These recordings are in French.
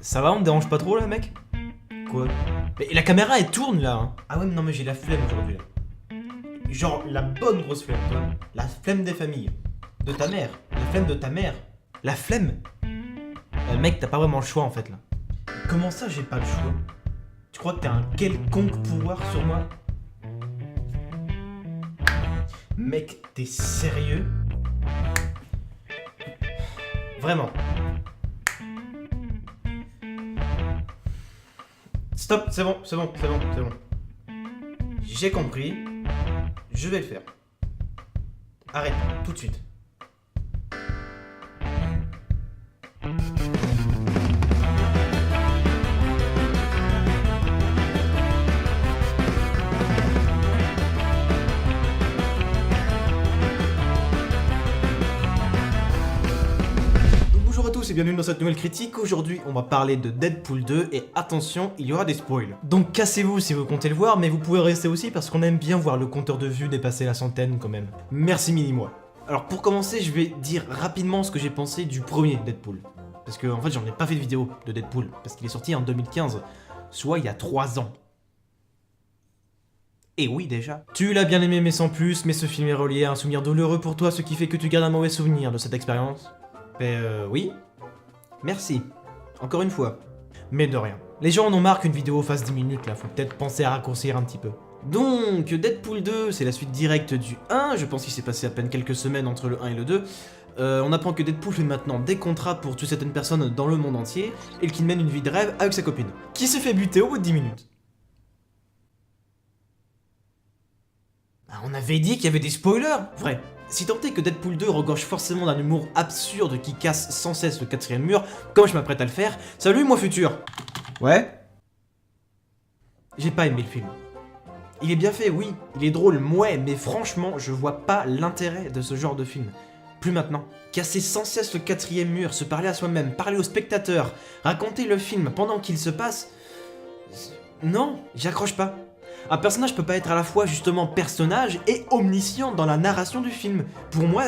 Ça va, on te dérange pas trop là, mec? Quoi? Mais la caméra elle tourne là hein. Ah ouais, mais non, mais j'ai la flemme aujourd'hui là. Genre la bonne grosse flemme, toi. La flemme des familles. De ta mère. La flemme de ta mère. La flemme. Mec, t'as pas vraiment le choix en fait là. Comment ça, j'ai pas le choix? Tu crois que t'as un quelconque pouvoir sur moi? Mec, t'es sérieux? Vraiment. Stop, c'est bon. J'ai compris. Je vais le faire. Arrête, tout de suite. Bonjour à tous et bienvenue dans cette nouvelle critique. Aujourd'hui, on va parler de Deadpool 2 et attention, il y aura des spoils. Donc cassez-vous si vous comptez le voir, mais vous pouvez rester aussi parce qu'on aime bien voir le compteur de vues dépasser la centaine quand même. Merci mini-moi. Alors pour commencer, je vais dire rapidement ce que j'ai pensé du premier Deadpool. Parce que en fait, j'en ai pas fait de vidéo de Deadpool, parce qu'il est sorti en 2015, soit il y a 3 ans. Et oui déjà. Tu l'as bien aimé mais sans plus, mais ce film est relié à un souvenir douloureux pour toi, ce qui fait que tu gardes un mauvais souvenir de cette expérience. Oui. Merci. Encore une fois. Mais de rien. Les gens en ont marre qu'une vidéo fasse 10 minutes là, faut peut-être penser à raccourcir un petit peu. Donc, Deadpool 2, c'est la suite directe du 1, je pense qu'il s'est passé à peine quelques semaines entre le 1 et le 2. On apprend que Deadpool fait maintenant des contrats pour tuer certaines personnes dans le monde entier, et qu'il mène une vie de rêve avec sa copine, qui se fait buter au bout de 10 minutes. Ah, on avait dit qu'il y avait des spoilers, vrai. Si tant est que Deadpool 2 regorge forcément d'un humour absurde qui casse sans cesse le quatrième mur, comme je m'apprête à le faire, salut moi futur. Ouais. J'ai pas aimé le film. Il est bien fait, oui, il est drôle, ouais, mais franchement, je vois pas l'intérêt de ce genre de film. Plus maintenant. Casser sans cesse le quatrième mur, se parler à soi-même, parler aux spectateurs, raconter le film pendant qu'il se passe... Non, j'accroche pas. Un personnage peut pas être à la fois justement personnage et omniscient dans la narration du film. Pour moi,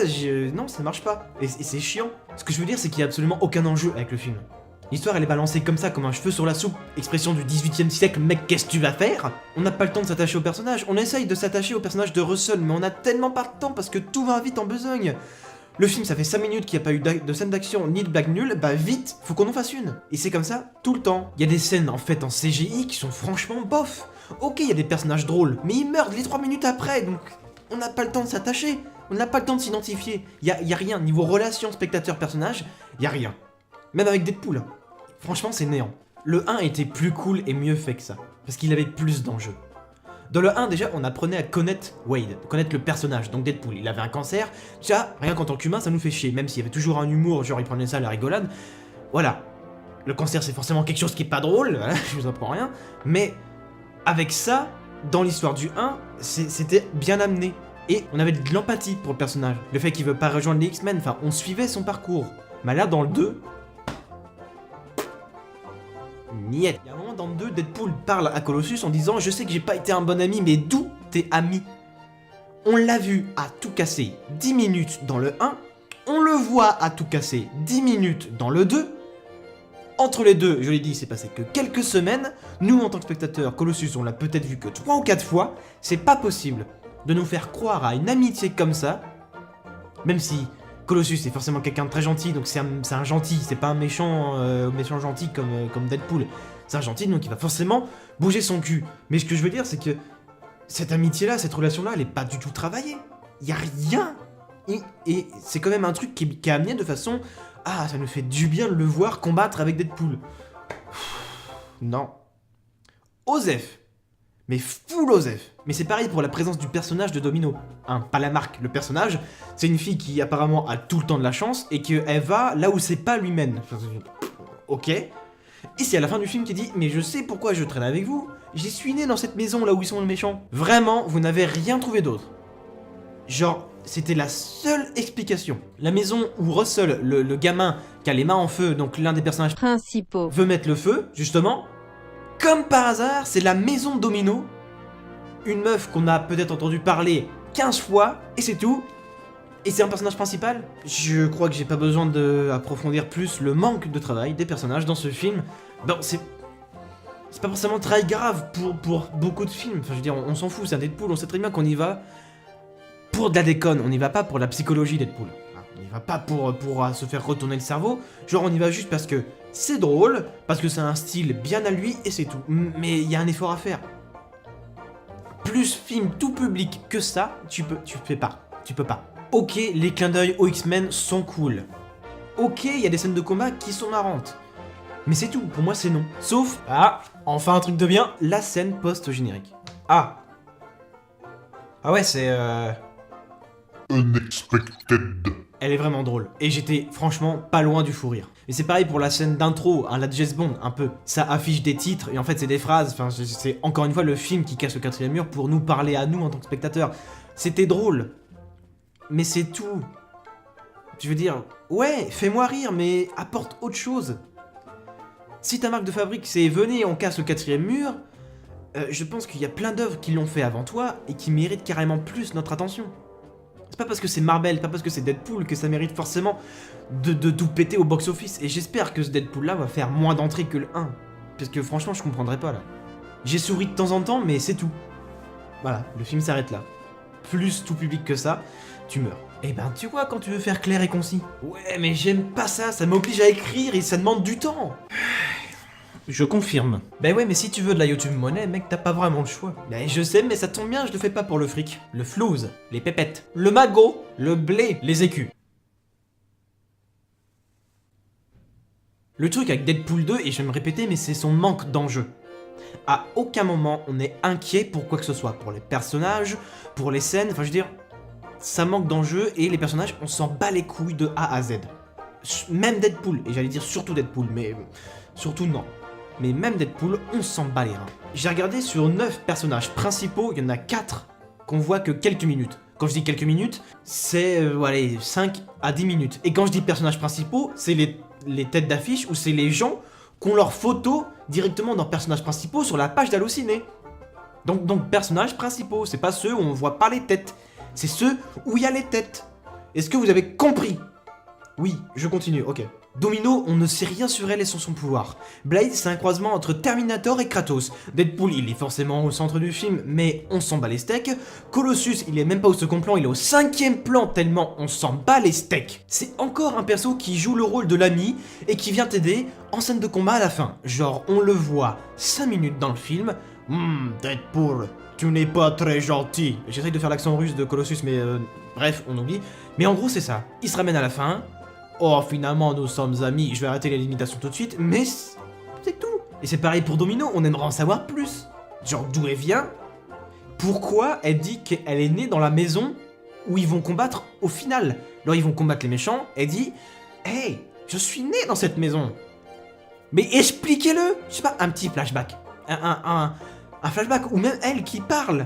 non, ça marche pas. Et c'est chiant. Ce que je veux dire, c'est qu'il y a absolument aucun enjeu avec le film. L'histoire, elle est balancée comme ça, comme un cheveu sur la soupe. Expression du 18e siècle, mec, qu'est-ce que tu vas faire? On n'a pas le temps de s'attacher au personnage. On essaye de s'attacher au personnage de Russell, mais on a tellement pas de temps parce que tout va vite en besogne. Le film, ça fait 5 minutes qu'il n'y a pas eu de scène d'action ni de blague nulle, bah vite, faut qu'on en fasse une. Et c'est comme ça, tout le temps. Il y a des scènes en fait en CGI qui sont franchement bof. Ok, il y a des personnages drôles, mais ils meurent les 3 minutes après, donc on n'a pas le temps de s'attacher, on n'a pas le temps de s'identifier. Y a rien, niveau relation spectateur-personnage, y a rien. Même avec Deadpool, franchement c'est néant. Le 1 était plus cool et mieux fait que ça, parce qu'il avait plus d'enjeux. Dans le 1 déjà, on apprenait à connaître Wade, connaître le personnage, donc Deadpool. Il avait un cancer, déjà, rien qu'en tant qu'humain ça nous fait chier, même s'il y avait toujours un humour, genre il prenait ça à la rigolade. Voilà, le cancer c'est forcément quelque chose qui est pas drôle, voilà, je vous apprends rien, mais... Avec ça, dans l'histoire du 1, c'était bien amené. Et on avait de l'empathie pour le personnage. Le fait qu'il veut pas rejoindre les X-Men, enfin, on suivait son parcours. Mais là, dans le 2... Niet. Il y a un moment dans le 2, Deadpool parle à Colossus en disant « Je sais que j'ai pas été un bon ami, mais d'où t'es ami ?» On l'a vu à tout casser 10 minutes dans le 1, on le voit à tout casser 10 minutes dans le 2, entre les deux, je l'ai dit, c'est passé que quelques semaines. Nous, en tant que spectateurs, Colossus, on l'a peut-être vu que 3 ou 4 fois. C'est pas possible de nous faire croire à une amitié comme ça. Même si Colossus est forcément quelqu'un de très gentil, donc c'est un gentil, c'est pas un méchant gentil comme Deadpool. C'est un gentil, donc il va forcément bouger son cul. Mais ce que je veux dire, c'est que cette amitié-là, cette relation-là, elle est pas du tout travaillée. Y a rien. Et c'est quand même un truc qui est amené de façon... Ah, ça nous fait du bien de le voir combattre avec Deadpool. Non. Osef. Mais full Osef. Mais c'est pareil pour la présence du personnage de Domino. Hein, pas la marque, le personnage. C'est une fille qui apparemment a tout le temps de la chance et qu'elle va là où c'est pas lui-même. Ok. Et c'est à la fin du film qui dit « Mais je sais pourquoi je traîne avec vous. J'y suis né dans cette maison là où ils sont les méchants. » Vraiment, vous n'avez rien trouvé d'autre. Genre... C'était la seule explication. La maison où Russell, le gamin qui a les mains en feu, donc l'un des personnages principaux, veut mettre le feu, justement, comme par hasard, c'est la maison de Domino, une meuf qu'on a peut-être entendu parler 15 fois, et c'est tout. Et c'est un personnage principal. Je crois que j'ai pas besoin d'approfondir plus le manque de travail des personnages dans ce film. Bon, c'est pas forcément très grave pour beaucoup de films. Enfin, je veux dire, on s'en fout, c'est un Deadpool, on sait très bien qu'on y va pour de la déconne, on n'y va pas pour la psychologie Deadpool. On n'y va pas pour se faire retourner le cerveau, genre on y va juste parce que c'est drôle, parce que c'est un style bien à lui et c'est tout. Mais il y a un effort à faire. Plus film tout public que ça, tu peux pas. Ok, les clins d'œil aux X-Men sont cool. Ok, il y a des scènes de combat qui sont marrantes. Mais c'est tout, pour moi c'est non. Sauf, enfin un truc de bien, la scène post-générique. Ah ouais, c'est Unexpected. Elle est vraiment drôle. Et j'étais franchement pas loin du fou rire. Et c'est pareil pour la scène d'intro, la James Bond, un peu. Ça affiche des titres, et en fait c'est des phrases, enfin c'est encore une fois le film qui casse le quatrième mur pour nous parler à nous en tant que spectateurs. C'était drôle. Mais c'est tout. Je veux dire, ouais, fais-moi rire, mais apporte autre chose. Si ta marque de fabrique c'est venez on casse le quatrième mur, je pense qu'il y a plein d'œuvres qui l'ont fait avant toi et qui méritent carrément plus notre attention. C'est pas parce que c'est Marvel, pas parce que c'est Deadpool que ça mérite forcément de tout péter au box-office. Et j'espère que ce Deadpool-là va faire moins d'entrées que le 1. Parce que franchement, je comprendrais pas là. J'ai souri de temps en temps, mais c'est tout. Voilà, le film s'arrête là. Plus tout public que ça, tu meurs. Eh ben, tu vois, quand tu veux faire clair et concis. Ouais, mais j'aime pas ça m'oblige à écrire et ça demande du temps. Je confirme. Ben ouais, mais si tu veux de la YouTube monnaie, mec, t'as pas vraiment le choix. Ben je sais, mais ça tombe bien, je le fais pas pour le fric. Le flouze, les pépettes, le magot, le blé, les écus. Le truc avec Deadpool 2, et je vais me répéter, mais c'est son manque d'enjeu. À aucun moment on est inquiet pour quoi que ce soit. Pour les personnages, pour les scènes, enfin je veux dire, ça manque d'enjeu et les personnages, on s'en bat les couilles de A à Z. Même Deadpool, et j'allais dire surtout Deadpool, mais surtout non. Mais même Deadpool, on s'en bat les reins. J'ai regardé sur 9 personnages principaux, il y en a 4 qu'on voit que quelques minutes. Quand je dis quelques minutes, c'est 5 à 10 minutes. Et quand je dis personnages principaux, c'est les têtes d'affiche ou c'est les gens qui ont leurs photos directement dans personnages principaux sur la page d'Allociné. Donc personnages principaux, c'est pas ceux où on voit pas les têtes. C'est ceux où il y a les têtes. Est-ce que vous avez compris? Oui, je continue, ok. Domino, on ne sait rien sur elle et sur son pouvoir. Blade, c'est un croisement entre Terminator et Kratos. Deadpool, il est forcément au centre du film, mais on s'en bat les steaks. Colossus, il est même pas au second plan, il est au 5e plan, tellement on s'en bat les steaks. C'est encore un perso qui joue le rôle de l'ami et qui vient t'aider en scène de combat à la fin. Genre, on le voit 5 minutes dans le film. Deadpool, tu n'es pas très gentil. J'essaye de faire l'accent russe de Colossus, mais bref, on oublie. Mais en gros, c'est ça. Il se ramène à la fin. Oh, finalement, nous sommes amis. Je vais arrêter les limitations tout de suite, mais c'est tout. Et c'est pareil pour Domino, on aimerait en savoir plus. Genre, d'où elle vient? Pourquoi elle dit qu'elle est née dans la maison où ils vont combattre au final? Là, ils vont combattre les méchants. Elle dit, hey, je suis née dans cette maison. Mais expliquez-le. Je sais pas, un petit flashback. Un flashback, ou même elle qui parle.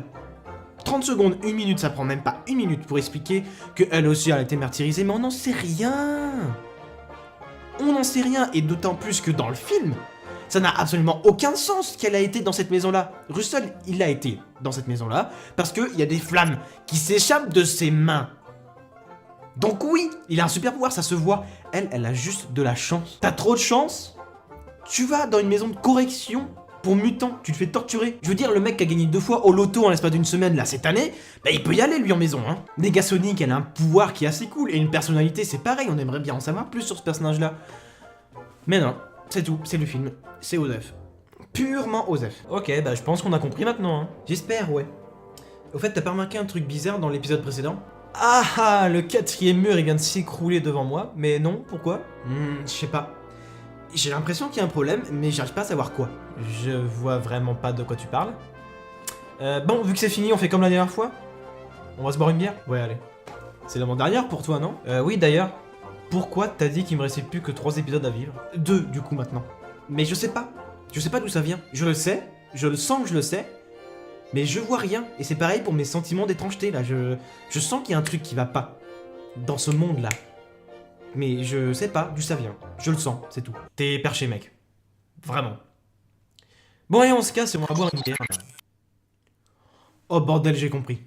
30 secondes, 1 minute, ça prend même pas 1 minute pour expliquer qu'elle aussi elle a été martyrisée, mais on n'en sait rien. On n'en sait rien, et d'autant plus que dans le film, ça n'a absolument aucun sens qu'elle a été dans cette maison-là. Russell, il a été dans cette maison-là, parce qu'il y a des flammes qui s'échappent de ses mains. Donc oui, il a un super pouvoir, ça se voit. Elle a juste de la chance. T'as trop de chance? Tu vas dans une maison de correction pour mutant, tu te fais torturer. Je veux dire, le mec qui a gagné 2 fois au loto en l'espace d'une semaine là cette année, bah il peut y aller lui en maison, hein. Negasonic, elle a un pouvoir qui est assez cool et une personnalité, c'est pareil, on aimerait bien en savoir plus sur ce personnage là. Mais non, c'est tout, c'est le film, c'est Osef. Purement Osef. Ok, bah je pense qu'on a compris maintenant, hein. J'espère, ouais. Au fait, t'as pas remarqué un truc bizarre dans l'épisode précédent? Ah, le 4e mur il vient de s'écrouler devant moi, mais non, pourquoi? Je sais pas. J'ai l'impression qu'il y a un problème, mais j'arrive pas à savoir quoi. Je vois vraiment pas de quoi tu parles. Bon, vu que c'est fini, on fait comme la dernière fois? On va se boire une bière? Ouais, allez. C'est l'avant-dernière pour toi, non? Oui, d'ailleurs. Pourquoi t'as dit qu'il me restait plus que 3 épisodes à vivre? 2, du coup, maintenant. Mais je sais pas. Je sais pas d'où ça vient. Je le sais, je le sens que je le sais, mais je vois rien. Et c'est pareil pour mes sentiments d'étrangeté, là. Je sens qu'il y a un truc qui va pas. Dans ce monde-là. Mais je sais pas d'où ça vient. Je le sens, c'est tout. T'es perché, mec. Vraiment. Bon, allez, on se casse et on va boire une bière. Oh bordel, j'ai compris.